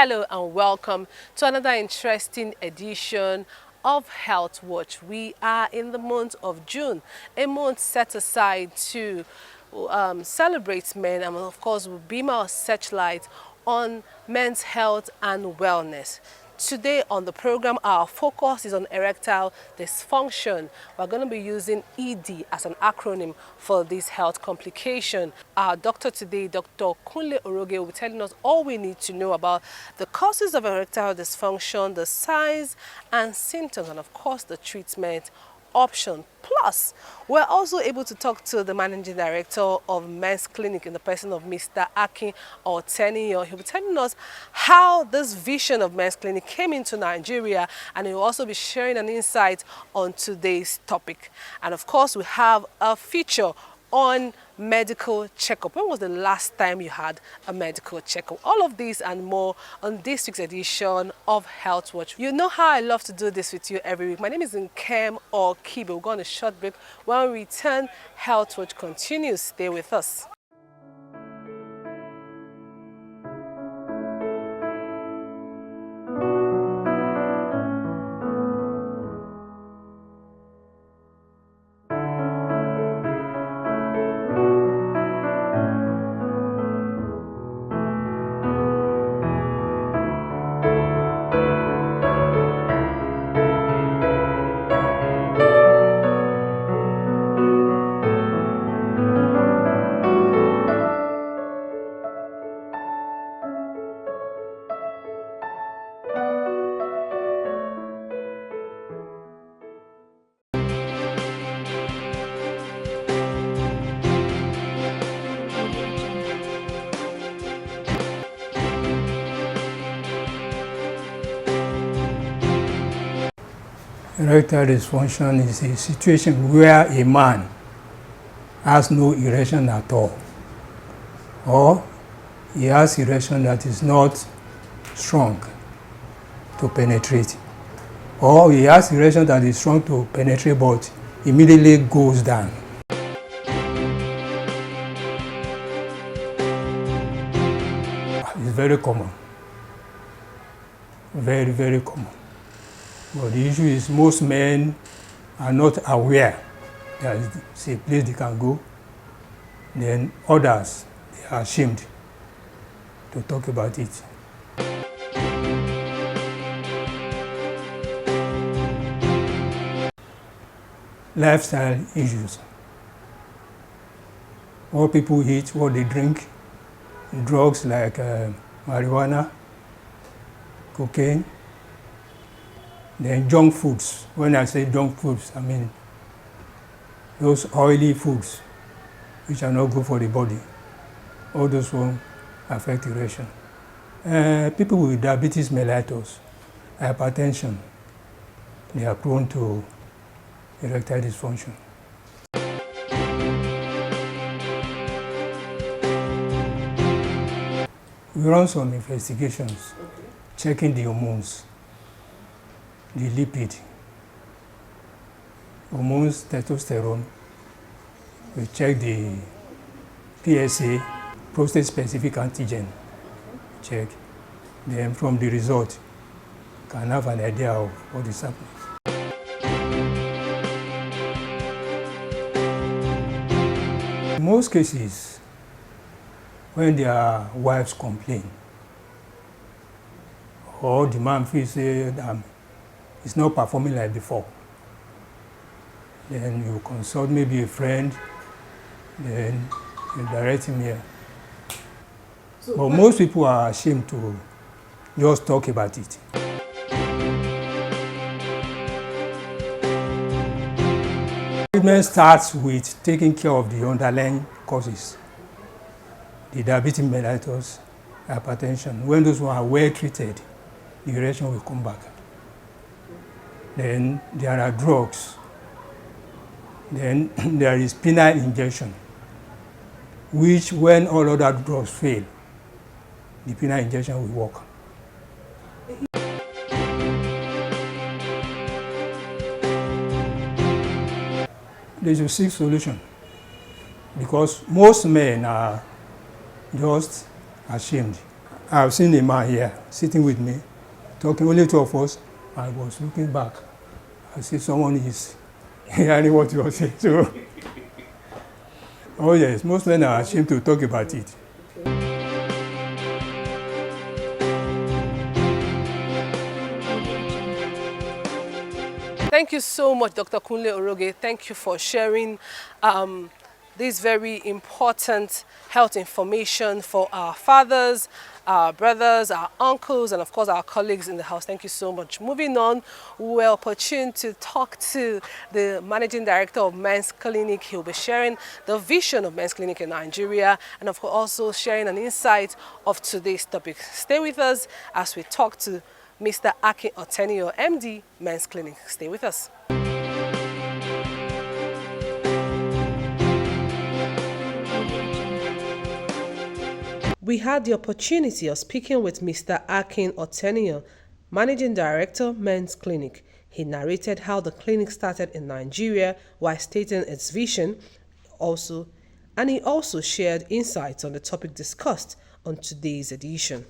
Hello and welcome to another interesting edition of Health Watch. We are in the month of June, a month set aside to celebrate men, and of course we'll beam our searchlight on men's health and wellness. Today on the program, our focus is on erectile dysfunction. We're going to be using ED as an acronym for this health complication. Our doctor today, Dr. Kunle Oroge, will be telling us all we need to know about the causes of erectile dysfunction, the signs and symptoms, and of course the treatment option. Plus, we're also able to talk to the managing director of Men's Clinic in the person of Mr. Akin Oteniyo. He'll be telling us how this vision of Men's Clinic came into Nigeria, and he'll also be sharing an insight on today's topic. And of course, we have a feature on medical checkup. When was the last time you had a medical checkup? All of these and more on this week's edition of Health Watch. You know how I love to do this with you every week. My name is Nkem or Kibe. We'll go on a short break. When we return, Health Watch continues. Stay with us. Erectile dysfunction is a situation where a man has no erection at all, or he has erection that is not strong to penetrate, or he has erection that is strong to penetrate but immediately goes down. It's very common, very, very common. But the issue is most men are not aware that it's a place they can go. Then others, they are ashamed to talk about it. Lifestyle issues. What people eat, what they drink, drugs like marijuana, cocaine. Then junk foods. When I say junk foods, I mean those oily foods which are not good for the body. All those will affect erection. People with diabetes mellitus, hypertension, they are prone to erectile dysfunction. We run some investigations, checking the hormones, the lipid, hormones, testosterone. We check the PSA, prostate-specific antigen, check. Then from the result, you can have an idea of what is happening. In most cases, when their wives complain, or the man feels that it's not performing like before, then you consult maybe a friend, then you direct him here. But most people are ashamed to just talk about it. Treatment starts with taking care of the underlying causes. The diabetes mellitus, hypertension. When those ones are well treated, the erection will come back. Then there are drugs. Then there is penile injection, which when all other drugs fail, the penile injection will work. They should seek solution, because most men are just ashamed. I've seen a man here sitting with me, talking, only two of us. I was looking back. I see someone is hearing what you are saying. So, oh yes, most men are ashamed to talk about it. Thank you so much, Dr. Kunle Oroge. Thank you for sharing this very important health information for our fathers, our brothers, our uncles, and of course our colleagues in the house. Thank you so much. Moving on, we're opportune to talk to the Managing Director of Men's Clinic. He'll be sharing the vision of Men's Clinic in Nigeria and of course also sharing an insight of today's topic. Stay with us as we talk to Mr. Akin Otenio, MD, Men's Clinic. Stay with us. We had the opportunity of speaking with Mr. Akin Otenio, Managing Director, Men's Clinic. He narrated how the clinic started in Nigeria while stating its vision and he also shared insights on the topic discussed on today's edition.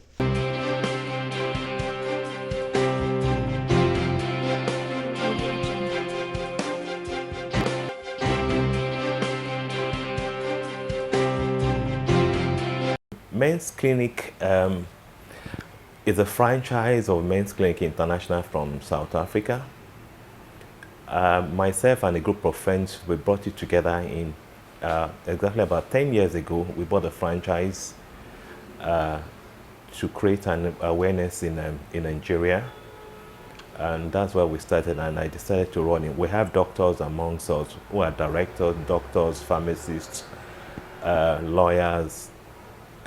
Men's Clinic is a franchise of Men's Clinic International from South Africa. Myself and a group of friends, we brought it together in exactly about 10 years ago. We bought a franchise to create an awareness in Nigeria. And that's where we started, and I decided to run it. We have doctors amongst us who are directors, doctors, pharmacists, lawyers,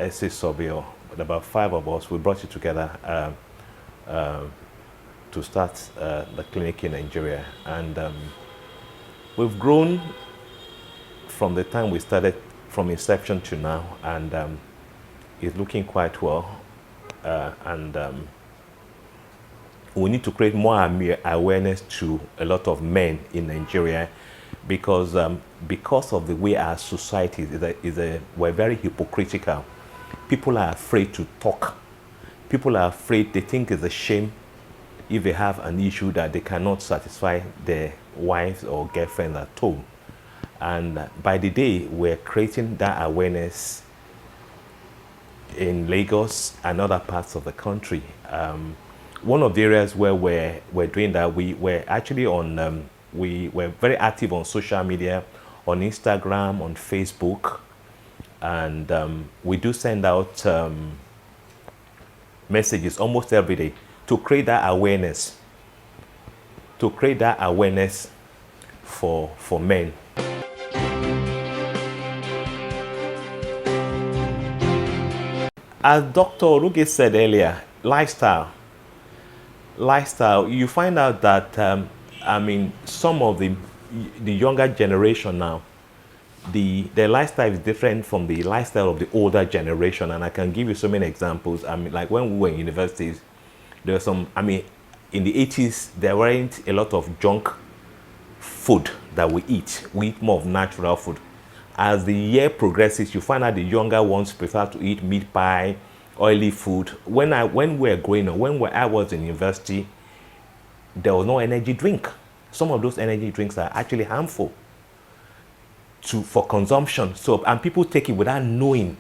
Sobio, but about 5 of us, we brought it together to start the clinic in Nigeria. And we've grown from the time we started, from inception to now, and it's looking quite well. We need to create more awareness to a lot of men in Nigeria because of the way our society we're very hypocritical. People are afraid to talk. People are afraid, they think it's a shame if they have an issue that they cannot satisfy their wives or girlfriends at home. And by the day, we're creating that awareness in Lagos and other parts of the country. One of the areas where we're doing that, we're actually on, we're very active on social media, on Instagram, on Facebook. And we do send out messages almost every day to create that awareness, for men. As Dr. Oruge said earlier, lifestyle, you find out that, some of the younger generation now, their lifestyle is different from the lifestyle of the older generation, and I can give you so many examples. Like when we were in universities, there were some, in the 80s, there weren't a lot of junk food that we eat. We eat more of natural food. As the year progresses, you find out the younger ones prefer to eat meat pie, oily food. When we were growing up, I was in university, there was no energy drink. Some of those energy drinks are actually harmful for consumption. And people take it without knowing.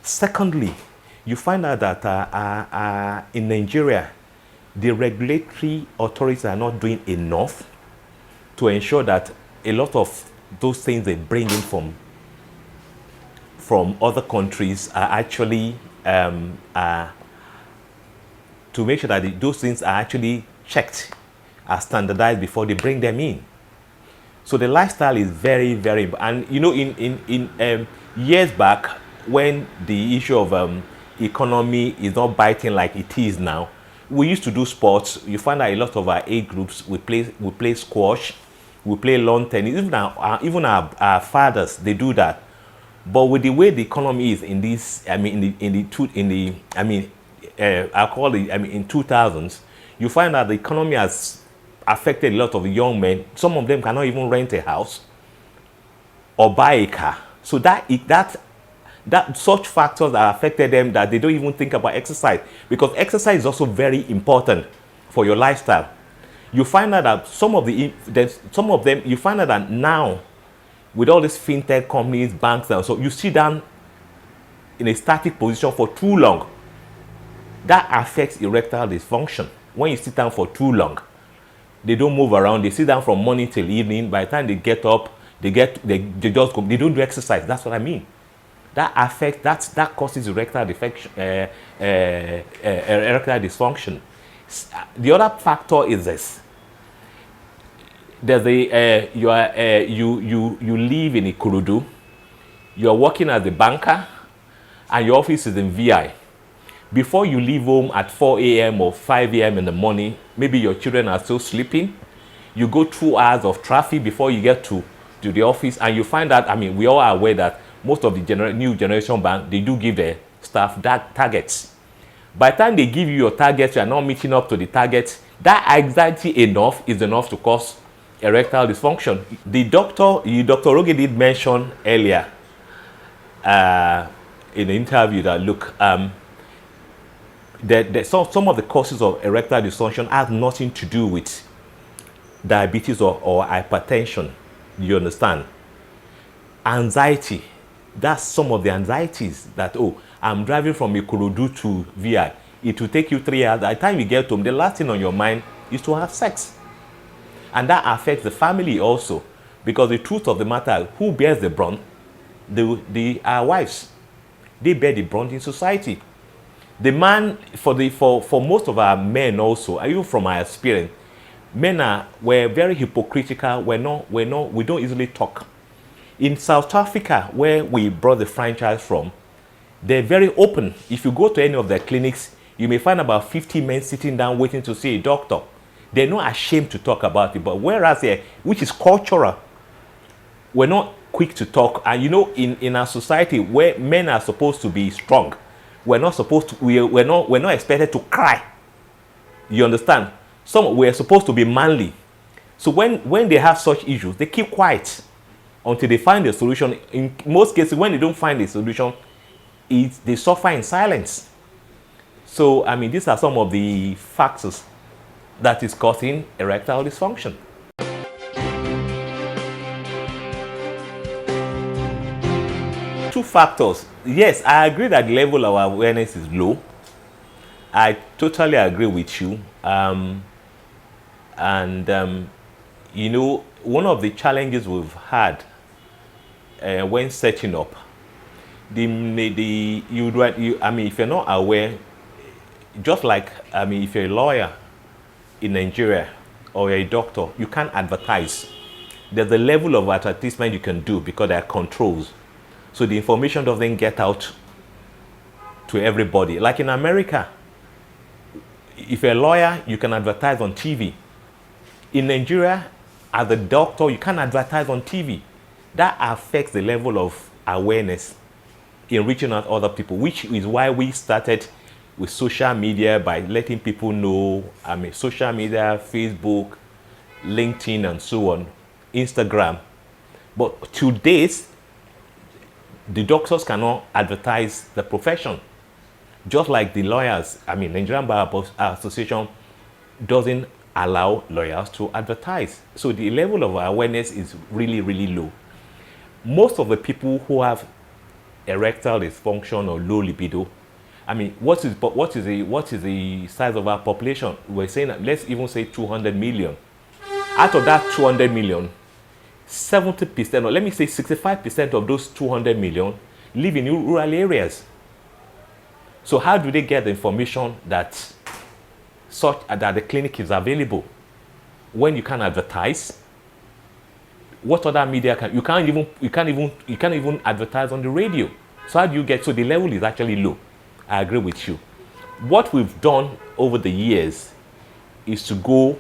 Secondly, you find out that in Nigeria, the regulatory authorities are not doing enough to ensure that a lot of those things they bring in from other countries are actually to make sure that those things are actually checked, are standardized before they bring them in. So the lifestyle is very, very, and in years back, when the issue of economy is not biting like it is now, we used to do sports. You find that a lot of our age groups, we play squash, we play lawn tennis. Even our fathers, they do that. But with the way the economy is in this, in 2000s, you find that the economy has affected a lot of young men. Some of them cannot even rent a house or buy a car. So that that such factors that affected them that they don't even think about exercise, because exercise is also very important for your lifestyle. You find out that some of them, you find out that now with all these fintech companies, banks, and so you sit down in a static position for too long. That affects erectile dysfunction. When you sit down for too long, they don't move around. They sit down from morning till evening. By the time they get up, they just go. They don't do exercise. That's what I mean. That affects, that causes erectile dysfunction. The other factor is this. There's you live in Ikorodu. You are working as a banker, and your office is in VI. Before you leave home at 4 a.m. or 5 a.m. in the morning, maybe your children are still sleeping. You go 2 hours of traffic before you get to the office, and you find out, I mean, we all are aware that most of the new generation bank, they do give their staff that targets. By the time they give you your targets, you are not meeting up to the targets. That anxiety is enough to cause erectile dysfunction. Dr. Roge did mention earlier in the interview that, look, some of the causes of erectile dysfunction have nothing to do with diabetes or hypertension. You understand? Anxiety. That's some of the anxieties that, oh, I'm driving from Ikorodu to VI. It will take you 3 hours. By the time you get home, the last thing on your mind is to have sex. And that affects the family also. Because the truth of the matter, who bears the brunt? Our wives. They bear the brunt in society. The man, for most of our men also, even from our experience, we're very hypocritical. We don't easily talk. In South Africa, where we brought the franchise from, they're very open. If you go to any of their clinics, you may find about 50 men sitting down waiting to see a doctor. They're not ashamed to talk about it. But whereas here, which is cultural, we're not quick to talk. And you know, in our society where men are supposed to be strong, we're not expected to cry. You understand? We're supposed to be manly. So when they have such issues, they keep quiet until they find a solution. In most cases, when they don't find a solution, they suffer in silence. So, I mean, these are some of the factors that is causing erectile dysfunction. Two factors. Yes, I agree that the level of awareness is low. I totally agree with you. You know, one of the challenges we've had when setting up, if you're not aware, just like, if you're a lawyer in Nigeria or you're a doctor, you can't advertise. There's a level of advertisement you can do because there are controls. So the information doesn't get out to everybody. Like in America, if you're a lawyer, you can advertise on TV. In Nigeria, as a doctor, you can't advertise on TV. That affects the level of awareness in reaching out other people, which is why we started with social media, by letting people know, social media, Facebook, LinkedIn, and so on, Instagram. But to date, the doctors cannot advertise the profession. Just like the lawyers, Nigerian Bar Association doesn't allow lawyers to advertise. So the level of awareness is really, really low. Most of the people who have erectile dysfunction or low libido, what is the size of our population? We're saying that, let's even say 200 million. Out of that 200 million, 70%, or let me say 65% of those 200 million live in rural areas. So how do they get the information that the clinic is available when you can't advertise? What other media you can't even advertise on the radio? So how do you get? So the level is actually low. I agree with you. What we've done over the years is to do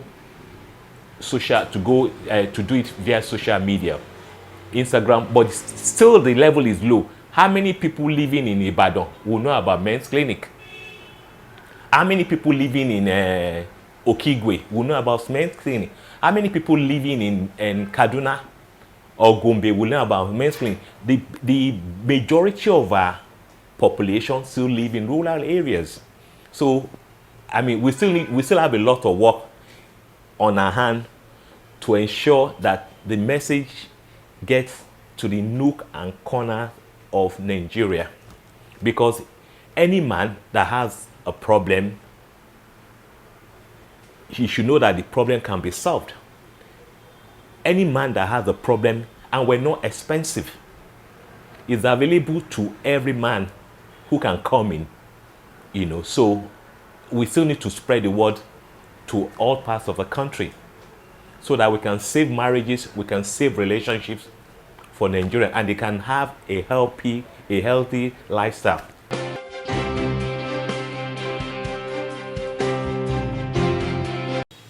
it via social media, Instagram, but still the level is low. How many people living in Ibadan will know about men's clinic? How many people living in Okigwe will know about men's clinic? How many people living in Kaduna or Gombe, we learn about men's clinic. The majority of our population still live in rural areas. So, I mean, we still have a lot of work on our hand to ensure that the message gets to the nook and corner of Nigeria. Because any man that has a problem, he should know that the problem can be solved. Any man that has a problem, and we're not expensive, is available to every man who can come in. So we still need to spread the word to all parts of the country so that we can save marriages, we can save relationships for Nigeria, and they can have a healthy lifestyle.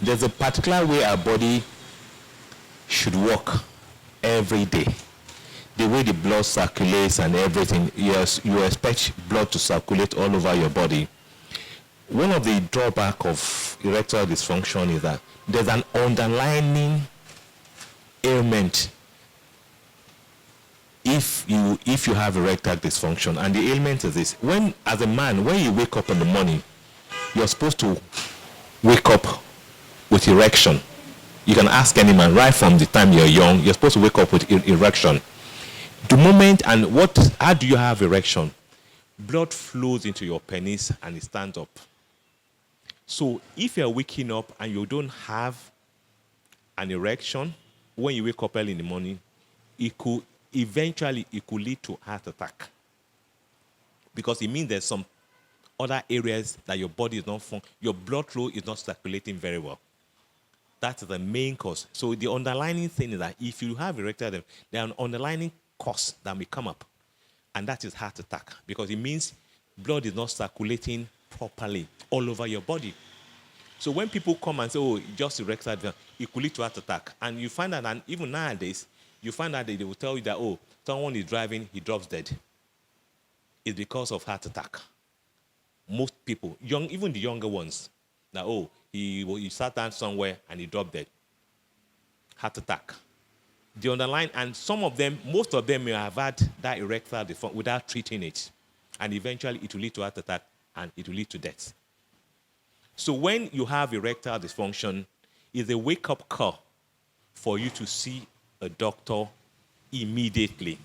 There's a particular way our body should work every day. The way the blood circulates and everything, yes, you expect blood to circulate all over your body. One of the drawbacks of erectile dysfunction is that there's an underlying ailment if you have erectile dysfunction, and the ailment is this: as a man, when you wake up in the morning, you're supposed to wake up with erection. You can ask any man right from the time you're young, you're supposed to wake up with erection. The moment, how do you have erection? Blood flows into your penis and it stands up. So if you're waking up and you don't have an erection, when you wake up early in the morning, it could lead to heart attack. Because it means there's some other areas that your body is not your blood flow is not circulating very well. That's the main cause. So the underlying thing is that if you have erectile, there's an underlying cause that may come up, and that is heart attack, because it means blood is not circulating properly all over your body. So when people come and say, oh, just erectile dysfunction, it could lead to heart attack. And you find that, and even nowadays, you find that they will tell you that, oh, someone is driving, he drops dead. It's because of heart attack. Most people, even the younger ones, that, oh, he sat down somewhere and he dropped dead. Heart attack. The underlying, and most of them may have had that erectile dysfunction without treating it. And eventually it will lead to heart attack and it will lead to death. So when you have erectile dysfunction, it's a wake-up call for you to see a doctor immediately,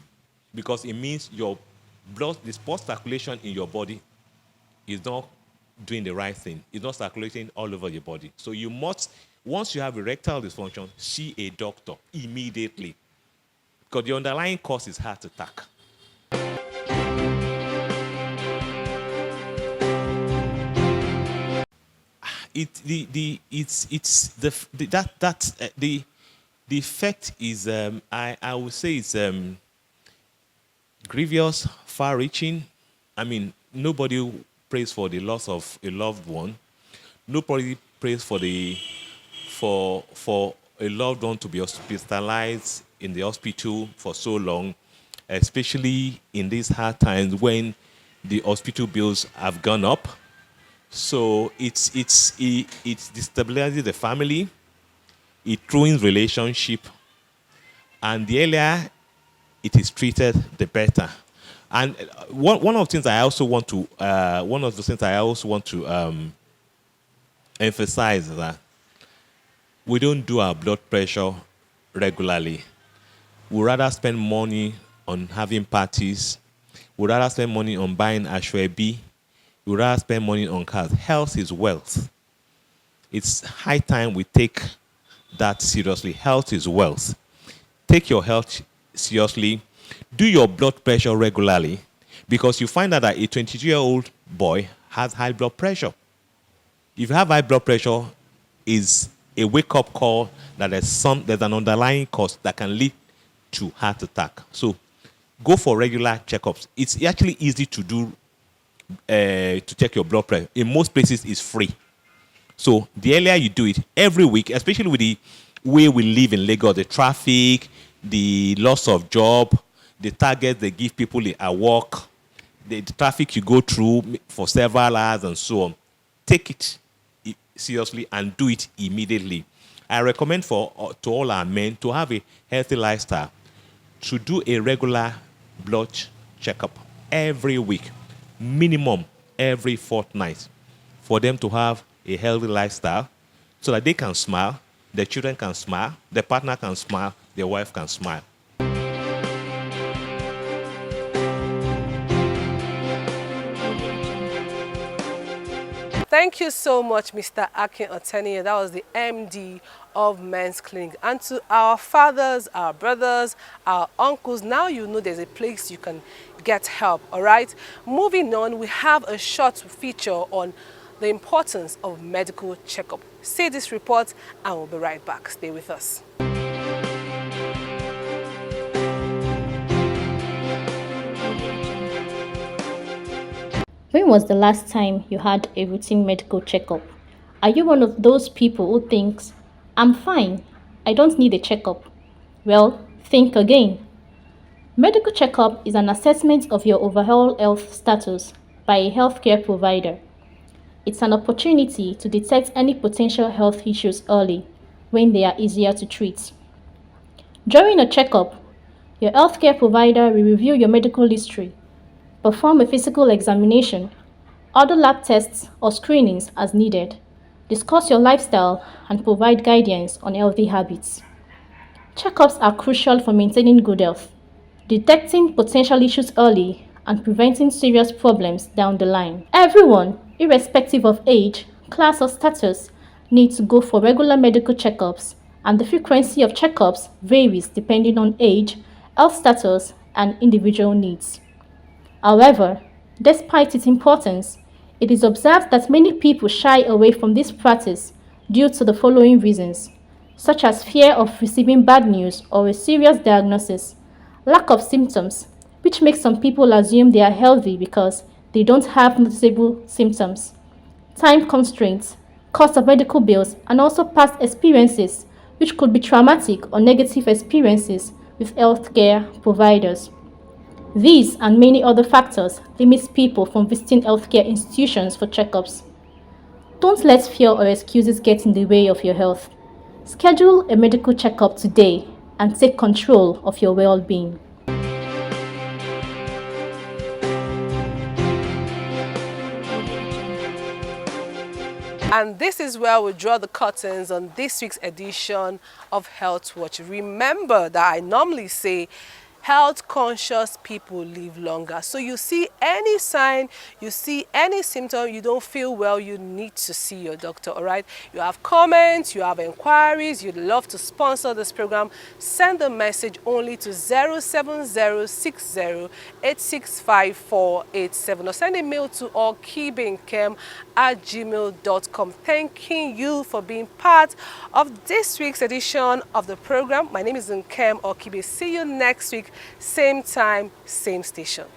because it means your blood, the blood circulation in your body is not doing the right thing. It's not circulating all over your body. So you must, once you have erectile dysfunction, see a doctor immediately, because the underlying cause is heart attack. The effect is I would say it's grievous, far-reaching. I mean, nobody prays for the loss of a loved one. Nobody prays for a loved one to be hospitalized in the hospital for so long, especially in these hard times when the hospital bills have gone up. So it destabilizes the family, it ruins relationship, and the earlier it is treated, the better. And one of the things I also want to emphasize is that we don't do our blood pressure regularly. We rather spend money on having parties. We rather spend money on buying ashwebi. We rather spend money on cars. Health is wealth. It's high time we take that seriously. Health is wealth. Take your health seriously. Do your blood pressure regularly, because you find out that a 22-year-old boy has high blood pressure. If you have high blood pressure, is a wake-up call that there's an underlying cause that can lead to heart attack. So go for regular checkups. It's actually easy to do, to check your blood pressure. In most places, it's free. So the earlier you do it, every week, especially with the way we live in Lagos, the traffic, the loss of job, the targets they give people at work, the traffic you go through for several hours and so on, take it seriously and do it immediately. I recommend to all our men to have a healthy lifestyle. to do a regular blood checkup every week, minimum every fortnight, for them to have a healthy lifestyle so that they can smile, their children can smile, their partner can smile, their wife can smile. Thank you so much, Mr. Akin Oteniyi. That was the MD of Men's Clinic. And to our fathers, our brothers, our uncles, now you know there's a place you can get help, all right? Moving on, we have a short feature on the importance of medical checkup. See this report and we'll be right back. Stay with us. When was the last time you had a routine medical checkup? Are you one of those people who thinks, I'm fine, I don't need a checkup? Well, think again. Medical checkup is an assessment of your overall health status by a healthcare provider. It's an opportunity to detect any potential health issues early when they are easier to treat. During a checkup, your healthcare provider will review your medical history, perform a physical examination, order lab tests or screenings as needed, discuss your lifestyle, and provide guidance on healthy habits. Checkups are crucial for maintaining good health, detecting potential issues early, and preventing serious problems down the line. Everyone, irrespective of age, class, or status, needs to go for regular medical checkups, and the frequency of checkups varies depending on age, health status, and individual needs. However, despite its importance, it is observed that many people shy away from this practice due to the following reasons, such as fear of receiving bad news or a serious diagnosis, lack of symptoms, which makes some people assume they are healthy because they don't have noticeable symptoms, time constraints, cost of medical bills, and also past experiences, which could be traumatic or negative experiences with healthcare providers. These and many other factors limit people from visiting healthcare institutions for checkups. Don't let fear or excuses get in the way of your health. Schedule a medical checkup today and take control of your well-being. And this is where we draw the curtains on this week's edition of Health Watch. Remember that I normally say health conscious people live longer. So you see any sign, you see any symptom, you don't feel well, you need to see your doctor, all right? You have comments, you have inquiries, you'd love to sponsor this program, send a message only to 07060865487 or send a mail to okibinkem@gmail.com. Thanking you for being part of this week's edition of the program. My name is Nkem Okibe. See you next week, same time, same station.